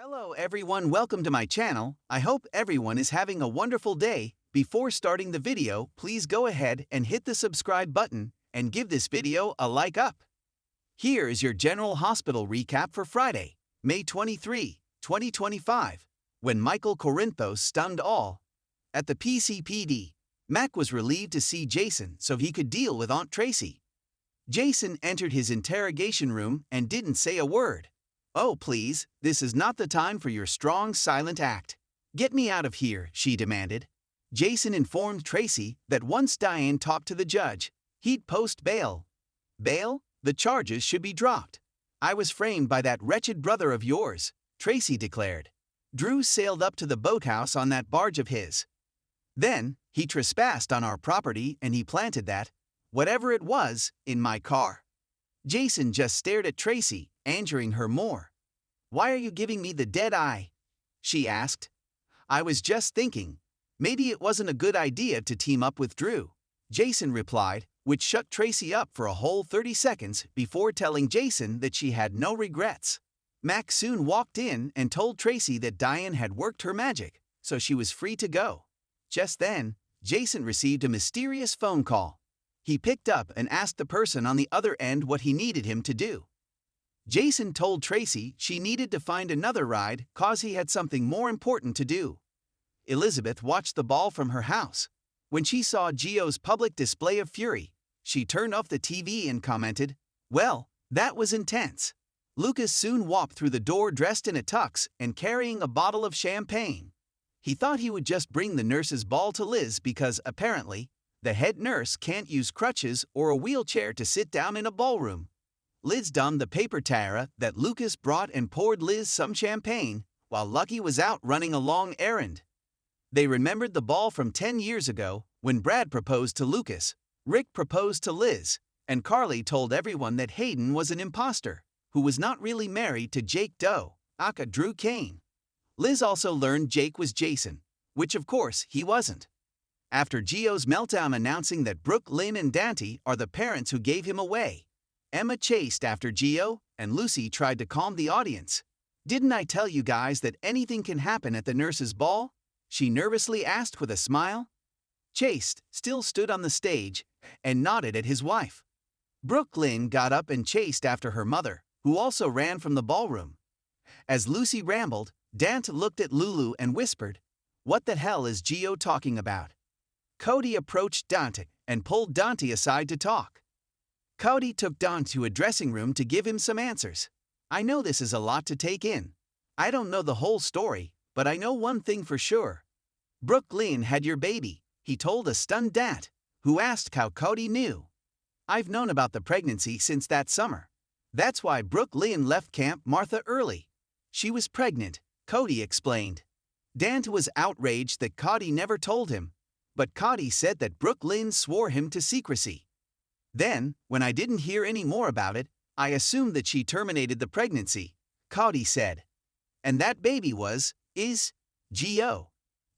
Hello everyone, welcome to my channel. I hope everyone is having a wonderful day. Before starting the video, please go ahead and hit the subscribe button and give this video a like up. Here is your General Hospital recap for Friday, May 23, 2025, when Michael Corinthos stunned all. At the PCPD, Mac was relieved to see Jason so he could deal with Aunt Tracy. Jason entered his interrogation room and didn't say a word. "Oh, please, this is not the time for your strong, silent act. Get me out of here," she demanded. Jason informed Tracy that once Diane talked to the judge, he'd post bail. "Bail? The charges should be dropped. I was framed by that wretched brother of yours," Tracy declared. "Drew sailed up to the boathouse on that barge of his. Then, he trespassed on our property and he planted that, whatever it was, in my car." Jason just stared at Tracy, angering her more. "Why are you giving me the dead eye?" she asked. "I was just thinking, maybe it wasn't a good idea to team up with Drew," Jason replied, which shut Tracy up for a whole 30 seconds before telling Jason that she had no regrets. Mac soon walked in and told Tracy that Diane had worked her magic, so she was free to go. Just then, Jason received a mysterious phone call. He picked up and asked the person on the other end what he needed him to do. Jason told Tracy she needed to find another ride cause he had something more important to do. Elizabeth watched the ball from her house. When she saw Gio's public display of fury, she turned off the TV and commented, "Well, that was intense." Lucas soon walked through the door dressed in a tux and carrying a bottle of champagne. He thought he would just bring the nurse's ball to Liz because, apparently, the head nurse can't use crutches or a wheelchair to sit down in a ballroom. Liz donned the paper tiara that Lucas brought and poured Liz some champagne, while Lucky was out running a long errand. They remembered the ball from 10 years ago, when Brad proposed to Lucas, Rick proposed to Liz, and Carly told everyone that Hayden was an imposter, who was not really married to Jake Doe, aka Drew Kane. Liz also learned Jake was Jason, which of course he wasn't. After Gio's meltdown announcing that Brooke, Lynn, and Dante are the parents who gave him away, Emma chased after Gio, and Lucy tried to calm the audience. "Didn't I tell you guys that anything can happen at the nurse's ball?" she nervously asked with a smile. Chase still stood on the stage and nodded at his wife. Brooke Lynn got up and chased after her mother, who also ran from the ballroom. As Lucy rambled, Dante looked at Lulu and whispered, "What the hell is Gio talking about?" Cody approached Dante and pulled Dante aside to talk. Cody took Dante to a dressing room to give him some answers. "I know this is a lot to take in. I don't know the whole story, but I know one thing for sure. Brooke Lynn had your baby," he told a stunned Dante, who asked how Cody knew. "I've known about the pregnancy since that summer. That's why Brooke Lynn left Camp Martha early. She was pregnant," Cody explained. Dante was outraged that Cody never told him, but Cody said that Brooke Lynn swore him to secrecy. "Then, when I didn't hear any more about it, I assumed that she terminated the pregnancy," Cody said. "And that baby is Gio.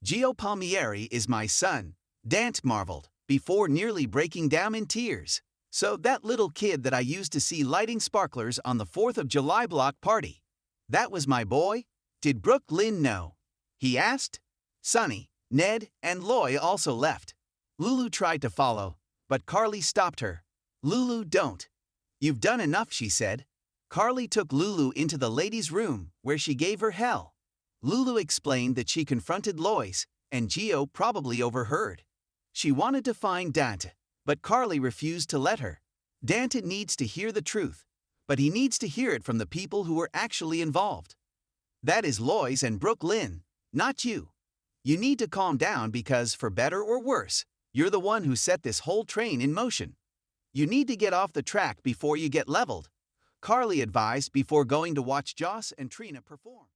Gio Palmieri is my son," Dante marveled, before nearly breaking down in tears. "So that little kid that I used to see lighting sparklers on the 4th of July block party, that was my boy? Did Brooke Lynn know?" he asked. Sonny, Ned, and Loy also left. Lulu tried to follow, but Carly stopped her. "Lulu, don't. You've done enough," she said. Carly took Lulu into the ladies' room, where she gave her hell. Lulu explained that she confronted Lois, and Gio probably overheard. She wanted to find Dante, but Carly refused to let her. Dante needs to hear the truth, but he needs to hear it from the people who were actually involved. That is Lois and Brooke Lynn, not you. You need to calm down because, for better or worse, you're the one who set this whole train in motion. You need to get off the track before you get leveled," Carly advised before going to watch Joss and Trina perform.